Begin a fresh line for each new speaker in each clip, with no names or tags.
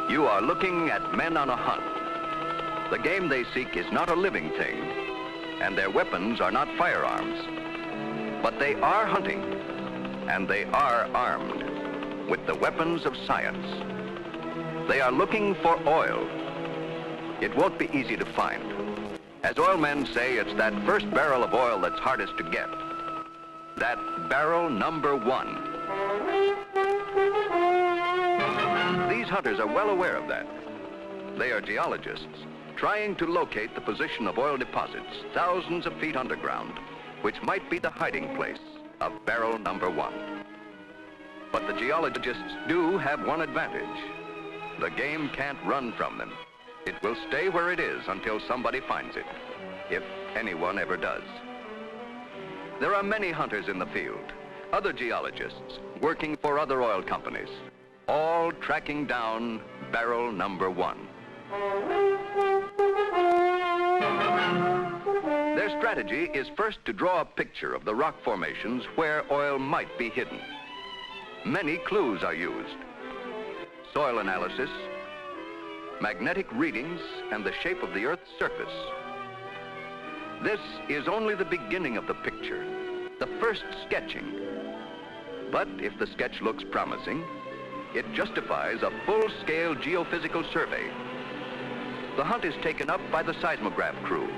You are looking at men on a hunt. The game they seek is not a living thing, and their weapons are not firearms. But they are hunting, and they are armed with the weapons of science. They are looking for oil. It won't be easy to find. As oil men say, it's that first barrel of oil that's hardest to get. That barrel number 1. These hunters are well aware of that. They are geologists trying to locate the position of oil deposits thousands of feet underground, which might be the hiding place of barrel number 1. But the geologists do have one advantage. The game can't run from them. It will stay where it is until somebody finds it, if anyone ever does. There are many hunters in the field, other geologists working for other oil companies, all tracking down barrel number 1. Their strategy is first to draw a picture of the rock formations where oil might be hidden. Many clues are used: soil analysis, magnetic readings, and the shape of the Earth's surface. This is only the beginning of the picture, the first sketching. But if the sketch looks promising, it justifies a full-scale geophysical survey. The hunt is taken up by the seismograph crew.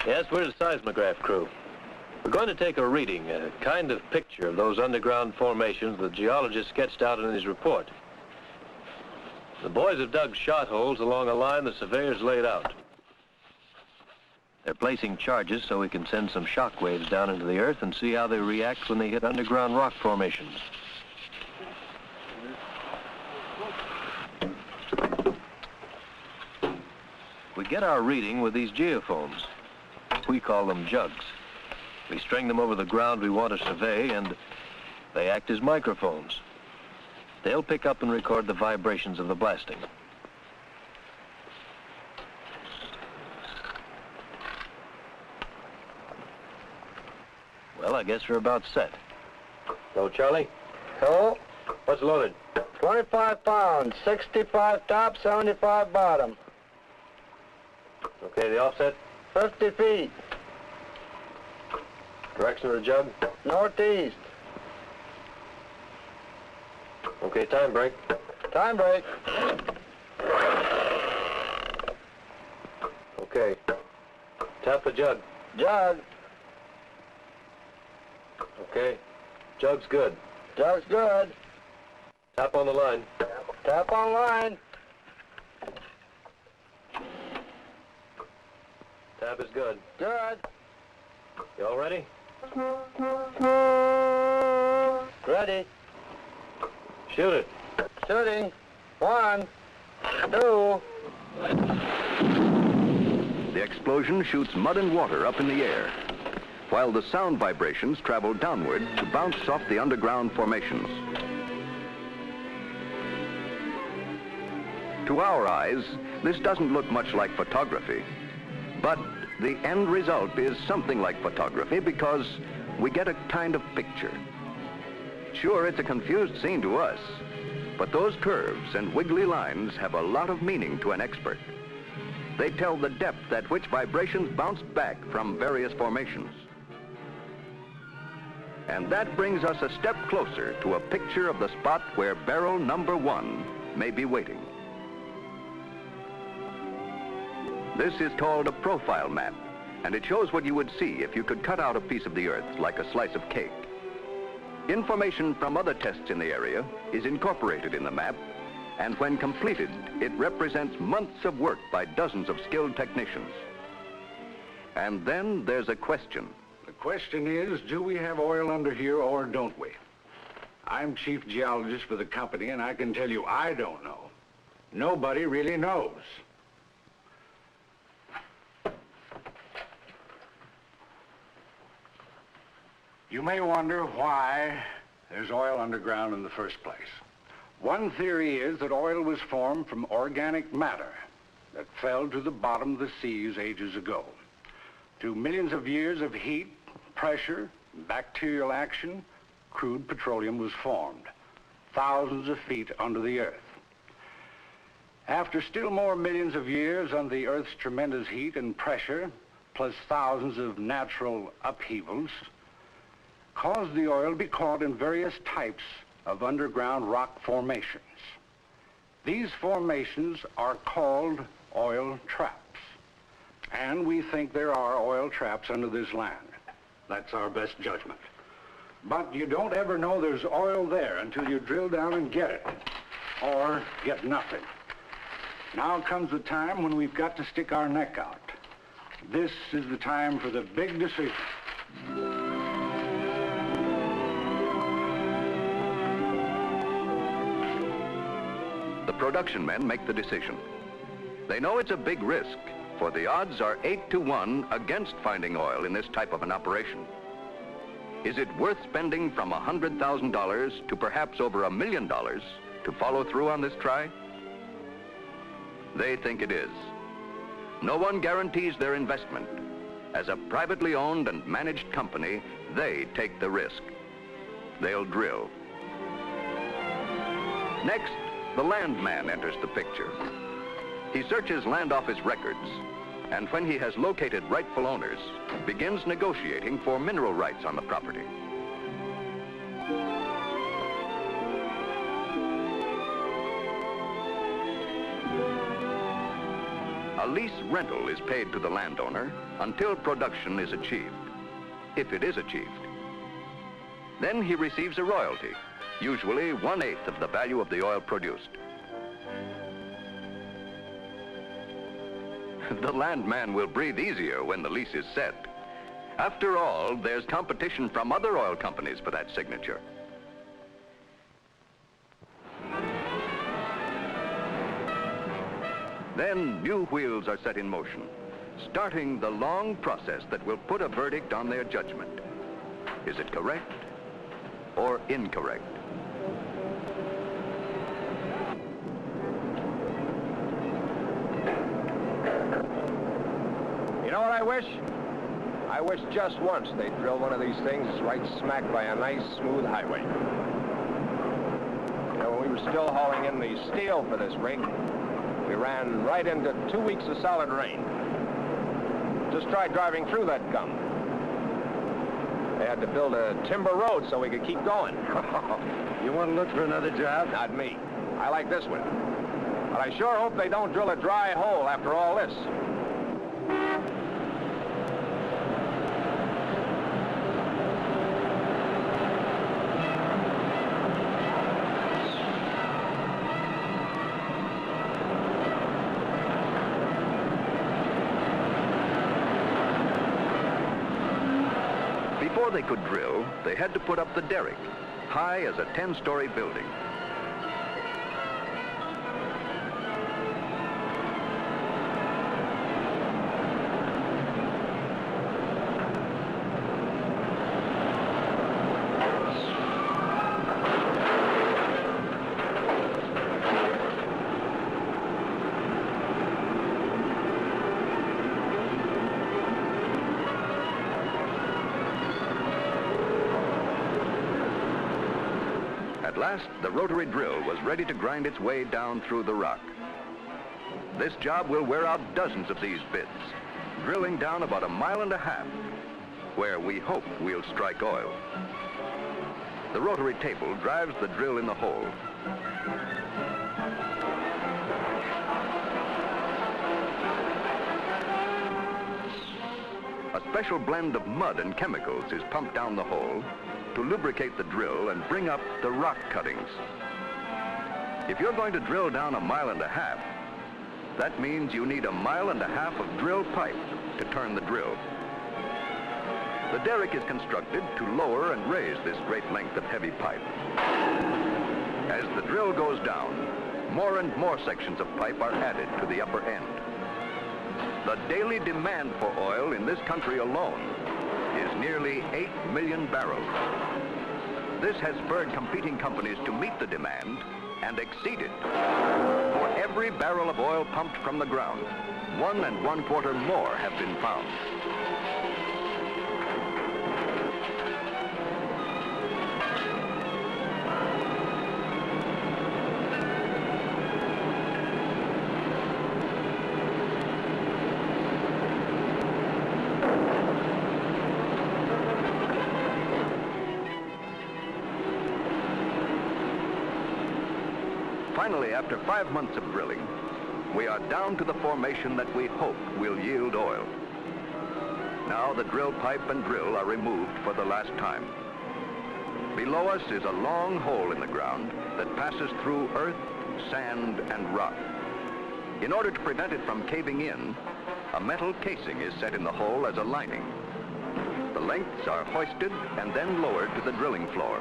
Yes, we're the seismograph crew. We're going to take a reading, a kind of picture of those underground formations the geologist sketched out in his report. The boys have dug shot holes along a line the surveyors laid out. They're placing charges so we can send some shock waves down into the earth and see how they react when they hit underground rock formations. We get our reading with these geophones. We call them jugs. We string them over the ground we want to survey, and they act as microphones. They'll pick up and record the vibrations of the blasting. Well, I guess we're about set. Go, Charlie.
Go.
What's loaded?
25 pounds, 65 top, 75 bottom.
Okay, the offset?
50 feet.
Direction of the jug?
Northeast.
Okay, time break.
Time break.
Okay. Tap the jug.
Jug.
Okay. Jug's good.
Jug's good.
Tap on the line.
Tap on line.
Tap is good.
Good.
You all ready?
Ready.
Shoot it.
Shooting. 1, 2.
The explosion shoots mud and water up in the air, while the sound vibrations travel downward to bounce off the underground formations. To our eyes, this doesn't look much like photography, but the end result is something like photography because we get a kind of picture. Sure, it's a confused scene to us, but those curves and wiggly lines have a lot of meaning to an expert. They tell the depth at which vibrations bounce back from various formations. And that brings us a step closer to a picture of the spot where barrel number 1 may be waiting. This is called a profile map, and it shows what you would see if you could cut out a piece of the earth like a slice of cake. Information from other tests in the area is incorporated in the map, and when completed, it represents months of work by dozens of skilled technicians. And then there's a question. The
Question is, do we have oil under here or don't we? I'm chief geologist for the company, and I can tell you I don't know. Nobody really knows. You may wonder why there's oil underground in the first place. One theory is that oil was formed from organic matter that fell to the bottom of the seas ages ago. Through millions of years of heat, pressure, bacterial action, crude petroleum was formed, thousands of feet under the earth. After still more millions of years under the earth's tremendous heat and pressure, plus thousands of natural upheavals, caused the oil to be caught in various types of underground rock formations. These formations are called oil traps. And we think there are oil traps under this land. That's our best judgment. But you don't ever know there's oil there until you drill down and get it, or get nothing. Now comes the time when we've got to stick our neck out. This is the time for the big decision.
The production men make the decision. They know it's a big risk, for the odds are 8 to 1 against finding oil in this type of an operation. Is it worth spending from $100,000 to perhaps over $1 million to follow through on this try? They think it is. No one guarantees their investment. As a privately owned and managed company, they take the risk. They'll drill. Next, the landman enters the picture. He searches land office records, and when he has located rightful owners, begins negotiating for mineral rights on the property. A lease rental is paid to the landowner until production is achieved, if it is achieved. Then he receives a royalty, usually 1/8 of the value of the oil produced. The landman will breathe easier when the lease is set. After all, there's competition from other oil companies for that signature. Then new wheels are set in motion, starting the long process that will put a verdict on their judgment. Is it correct or incorrect?
You know what I wish? I wish just once they'd drill one of these things right smack by a nice, smooth highway. You know, when we were still hauling in the steel for this rig, we ran right into 2 weeks of solid rain. Just tried driving through that gum. They had to build a timber road so we could keep going.
You want to look for another job?
Not me. I like this one. But I sure hope they don't drill a dry hole after all this.
Before they could drill, they had to put up the derrick, high as a 10-story building. At last, the rotary drill was ready to grind its way down through the rock. This job will wear out dozens of these bits, drilling down about 1.5 miles, where we hope we'll strike oil. The rotary table drives the drill in the hole. A special blend of mud and chemicals is pumped down the hole to lubricate the drill and bring up the rock cuttings. If you're going to drill down 1.5 miles, that means you need 1.5 miles of drill pipe to turn the drill. The derrick is constructed to lower and raise this great length of heavy pipe. As the drill goes down, more and more sections of pipe are added to the upper end. The daily demand for oil in this country alone is nearly 8 million barrels. This has spurred competing companies to meet the demand and exceed it. For every barrel of oil pumped from the ground, 1 1/4 more have been found. Finally, after 5 months of drilling, we are down to the formation that we hope will yield oil. Now the drill pipe and drill are removed for the last time. Below us is a long hole in the ground that passes through earth, sand, and rock. In order to prevent it from caving in, a metal casing is set in the hole as a lining. The lengths are hoisted and then lowered to the drilling floor.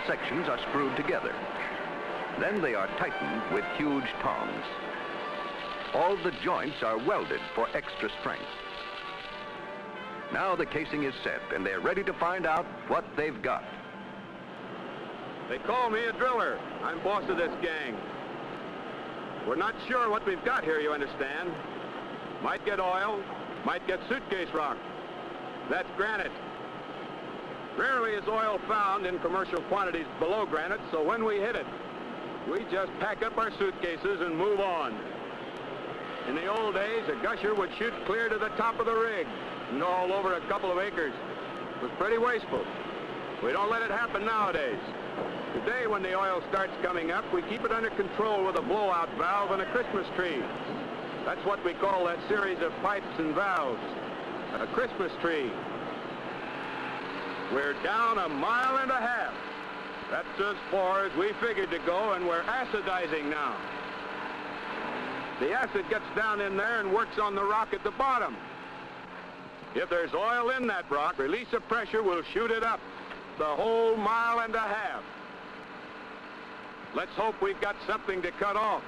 Sections are screwed together. Then they are tightened with huge tongs. All the joints are welded for extra strength. Now the casing is set and they're ready to find out what they've got.
They call me a driller. I'm boss of this gang. We're not sure what we've got here, you understand. Might get oil, might get suitcase rock. That's granite. Rarely is oil found in commercial quantities below granite, so when we hit it, we just pack up our suitcases and move on. In the old days, a gusher would shoot clear to the top of the rig and all over a couple of acres. It was pretty wasteful. We don't let it happen nowadays. Today, when the oil starts coming up, we keep it under control with a blowout valve and a Christmas tree. That's what we call that series of pipes and valves, a Christmas tree. We're down 1.5 miles. That's as far as we figured to go, and we're acidizing now. The acid gets down in there and works on the rock at the bottom. If there's oil in that rock, release of pressure will shoot it up the whole 1.5 miles. Let's hope we've got something to cut off.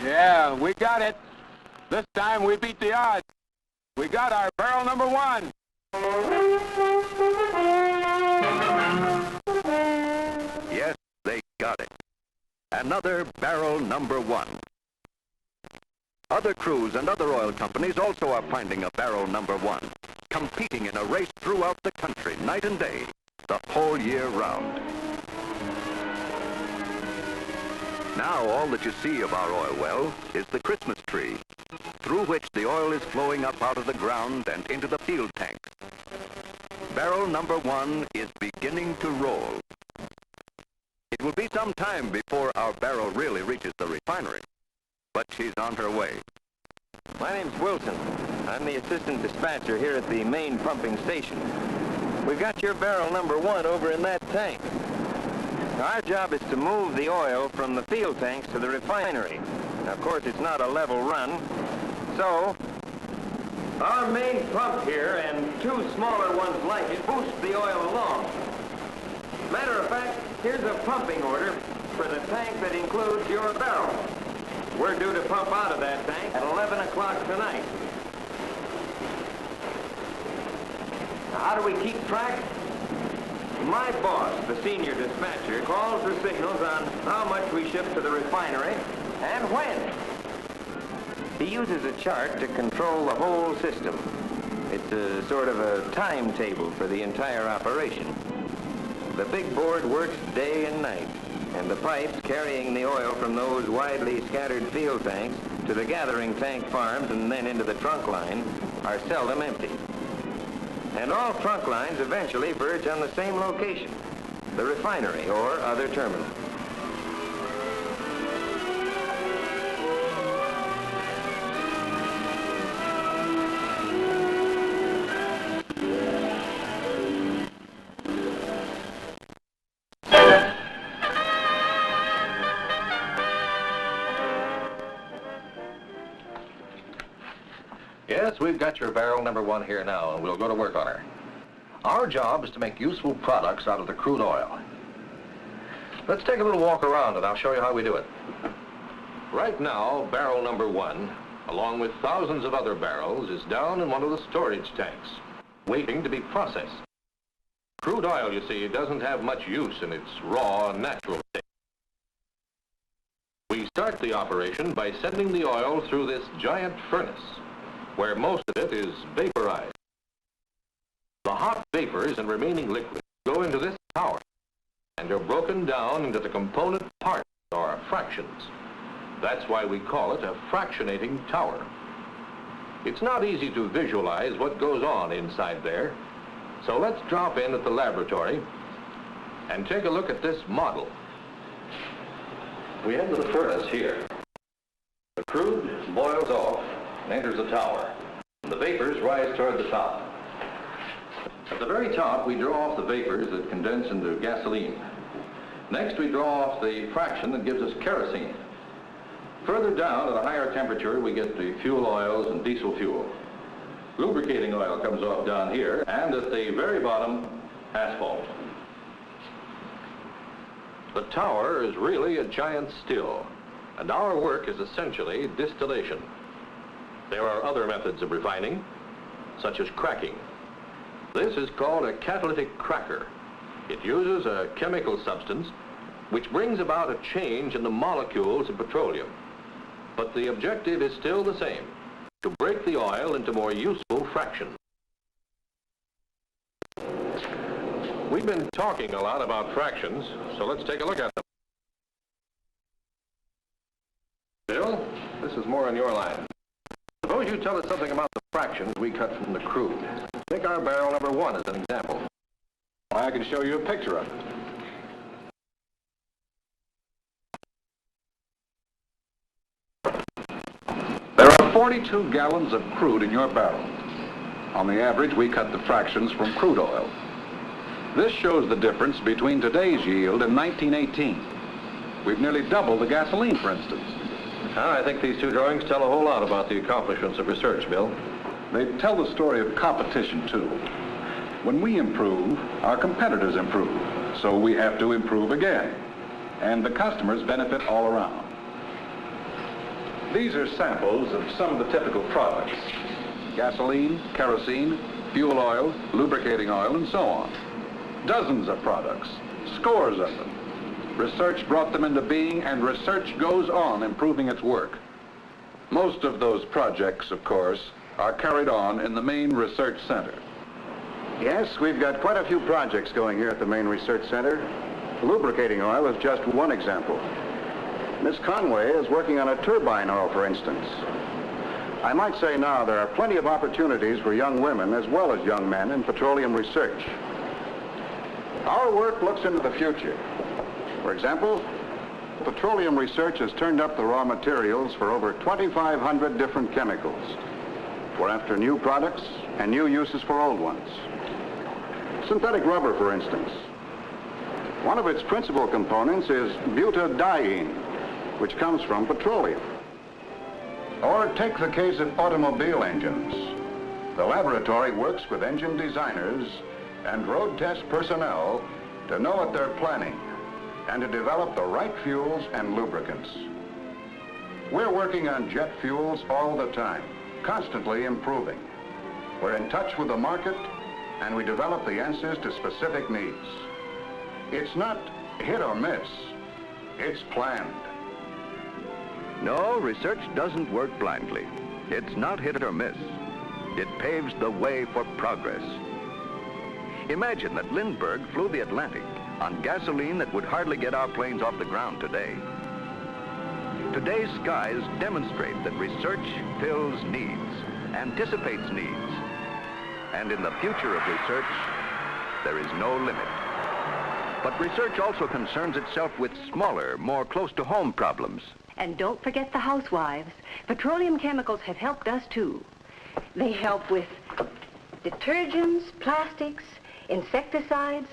Yeah, we got it. This time we beat the odds. We got our barrel number 1.
Yes, they got it. Another barrel number 1. Other crews and other oil companies also are finding a barrel number 1, competing in a race throughout the country, night and day, the whole year round. Now all that you see of our oil well is the Christmas tree, through which the oil is flowing up out of the ground and into the field tank. Barrel number 1 is beginning to roll. It will be some time before our barrel really reaches the refinery, but she's on her way.
My name's Wilson.
I'm the assistant dispatcher here at the main pumping station. We've got your barrel number 1 over in that tank. Our job is to move the oil from the field tanks to the refinery. Now, of course, it's not a level run, so our main pump here and 2 smaller ones like it boost the oil along. Matter of fact, here's a pumping order for the tank that includes your barrel. We're due to pump out of that tank at 11 o'clock tonight. Now, how do we keep track? My boss, the senior dispatcher, calls the signals on how much we ship to the refinery and when. He uses a chart to control the whole system. It's a sort of a timetable for the entire operation. The big board works day and night, and the pipes carrying the oil from those widely scattered field tanks to the gathering tank farms and then into the trunk line are seldom empty. And all trunk lines eventually verge on the same location, the refinery or other terminal.
Yes, we've got your barrel number 1 here now, and we'll go to work on her. Our job is to make useful products out of the crude oil. Let's take a little walk around, and I'll show you how we do it. Right now, barrel number 1, along with thousands of other barrels, is down in one of the storage tanks, waiting to be processed. Crude oil, you see, doesn't have much use in its raw, natural state. We start the operation by sending the oil through this giant furnace, where most of it is vaporized. The hot vapors and remaining liquids go into this tower and are broken down into the component parts, or fractions. That's why we call it a fractionating tower. It's not easy to visualize what goes on inside there, so let's drop in at the laboratory and take a look at this model. We enter the furnace here. The crude boils off and enters the tower. The vapors rise toward the top. At the very top, we draw off the vapors that condense into gasoline. Next, we draw off the fraction that gives us kerosene. Further down, at a higher temperature, we get the fuel oils and diesel fuel. Lubricating oil comes off down here, and at the very bottom, asphalt. The tower is really a giant still, and our work is essentially distillation. There are other methods of refining, such as cracking. This is called a catalytic cracker. It uses a chemical substance which brings about a change in the molecules of petroleum. But the objective is still the same, to break the oil into more useful fractions. We've been talking a lot about fractions, so let's take a look at them. Bill, this is more on your line. Suppose you tell us something about the fractions we cut from the crude. Take our barrel number 1 as an example.
I can show you a picture of it. There are 42 gallons of crude in your barrel. On the average, we cut the fractions from crude oil. This shows the difference between today's yield and 1918. We've nearly doubled the gasoline, for instance.
I think these 2 drawings tell a whole lot about the accomplishments of research, Bill.
They tell the story of competition, too. When we improve, our competitors improve, so we have to improve again. And the customers benefit all around. These are samples of some of the typical products: gasoline, kerosene, fuel oil, lubricating oil, and so on. Dozens of products, scores of them. Research brought them into being, and research goes on improving its work. Most of those projects, of course, are carried on in the main research center.
Yes, we've got quite a few projects going here at the main research center. Lubricating oil is just one example. Miss Conway is working on a turbine oil, for instance. I might say now there are plenty of opportunities for young women as well as young men in petroleum research. Our work looks into the future. For example, petroleum research has turned up the raw materials for over 2,500 different chemicals. We're after new products and new uses for old ones. Synthetic rubber, for instance. One of its principal components is butadiene, which comes from petroleum. Or take the case of automobile engines. The laboratory works with engine designers and road test personnel to know what they're planning and to develop the right fuels and lubricants. We're working on jet fuels all the time, constantly improving. We're in touch with the market, and we develop the answers to specific needs. It's not hit or miss, it's planned.
No, research doesn't work blindly. It's not hit or miss. It paves the way for progress. Imagine that Lindbergh flew the Atlantic on gasoline that would hardly get our planes off the ground today. Today's skies demonstrate that research fills needs, anticipates needs, and in the future of research, there is no limit. But research also concerns itself with smaller, more close-to-home problems.
And don't forget the housewives. Petroleum chemicals have helped us, too. They help with detergents, plastics, insecticides,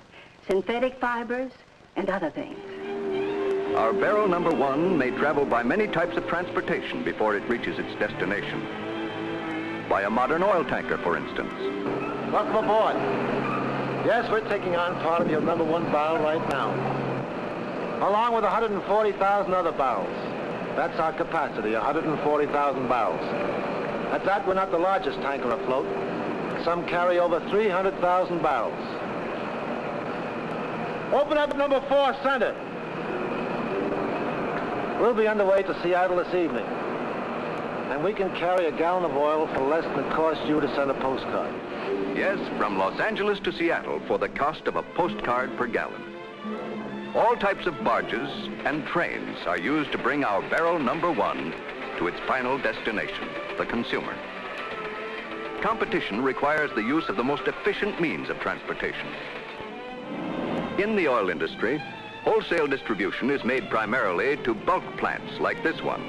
synthetic fibers, and other things.
Our barrel number 1 may travel by many types of transportation before it reaches its destination. By a modern oil tanker, for instance.
Welcome aboard. Yes, we're taking on part of your number 1 barrel right now, along with 140,000 other barrels. That's our capacity, 140,000 barrels. At that, we're not the largest tanker afloat. Some carry over 300,000 barrels. Open up number 4 center. We'll be underway to Seattle this evening. And we can carry a gallon of oil for less than it costs you to send a postcard.
Yes, from Los Angeles to Seattle for the cost of a postcard per gallon. All types of barges and trains are used to bring our barrel number 1 to its final destination, the consumer. Competition requires the use of the most efficient means of transportation. In the oil industry, wholesale distribution is made primarily to bulk plants like this one.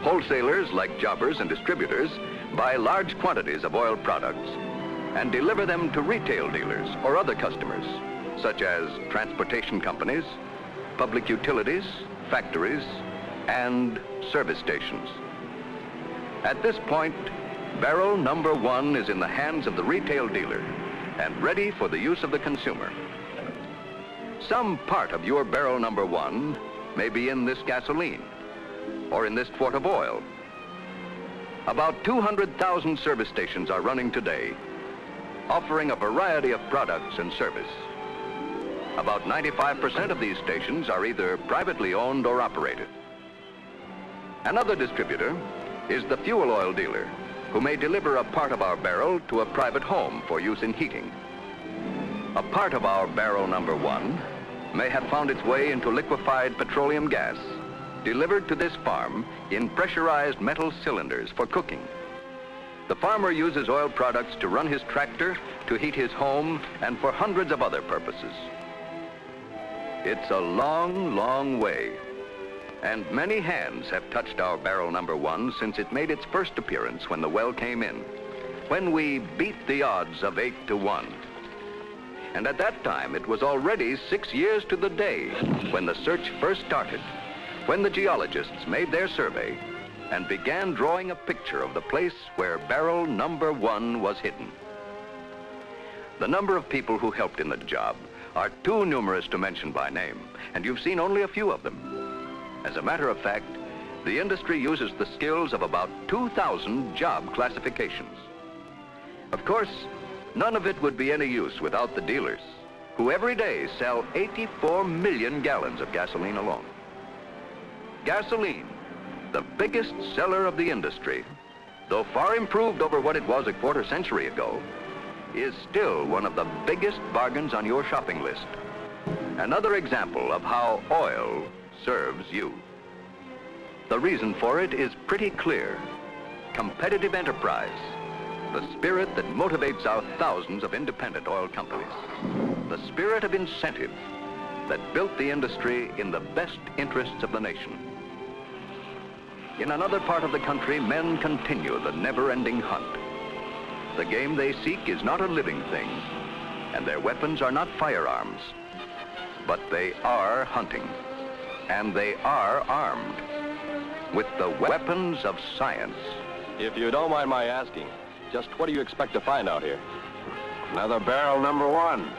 Wholesalers, like jobbers and distributors, buy large quantities of oil products and deliver them to retail dealers or other customers, such as transportation companies, public utilities, factories, and service stations. At this point, barrel number 1 is in the hands of the retail dealer and ready for the use of the consumer. Some part of your barrel number 1 may be in this gasoline or in this quart of oil. About 200,000 service stations are running today, offering a variety of products and service. About 95% of these stations are either privately owned or operated. Another distributor is the fuel oil dealer, who may deliver a part of our barrel to a private home for use in heating. A part of our barrel number 1 may have found its way into liquefied petroleum gas, delivered to this farm in pressurized metal cylinders for cooking. The farmer uses oil products to run his tractor, to heat his home, and for hundreds of other purposes. It's a long, long way, and many hands have touched our barrel number 1 since it made its first appearance when the well came in, when we beat the odds of 8 to 1. And at that time, it was already 6 years to the day when the search first started, when the geologists made their survey and began drawing a picture of the place where barrel number 1 was hidden. The number of people who helped in the job are too numerous to mention by name, and you've seen only a few of them. As a matter of fact, the industry uses the skills of about 2,000 job classifications. Of course, none of it would be any use without the dealers, who every day sell 84 million gallons of gasoline alone. Gasoline, the biggest seller of the industry, though far improved over what it was a quarter century ago, is still one of the biggest bargains on your shopping list. Another example of how oil serves you. The reason for it is pretty clear. Competitive enterprise, the spirit that motivates our thousands of independent oil companies. The spirit of incentive that built the industry in the best interests of the nation. In another part of the country, men continue the never-ending hunt. The game they seek is not a living thing, and their weapons are not firearms. But they are hunting, and they are armed with the weapons of science.
If you don't mind my asking, just what do you expect to find out here?
Another barrel number 1.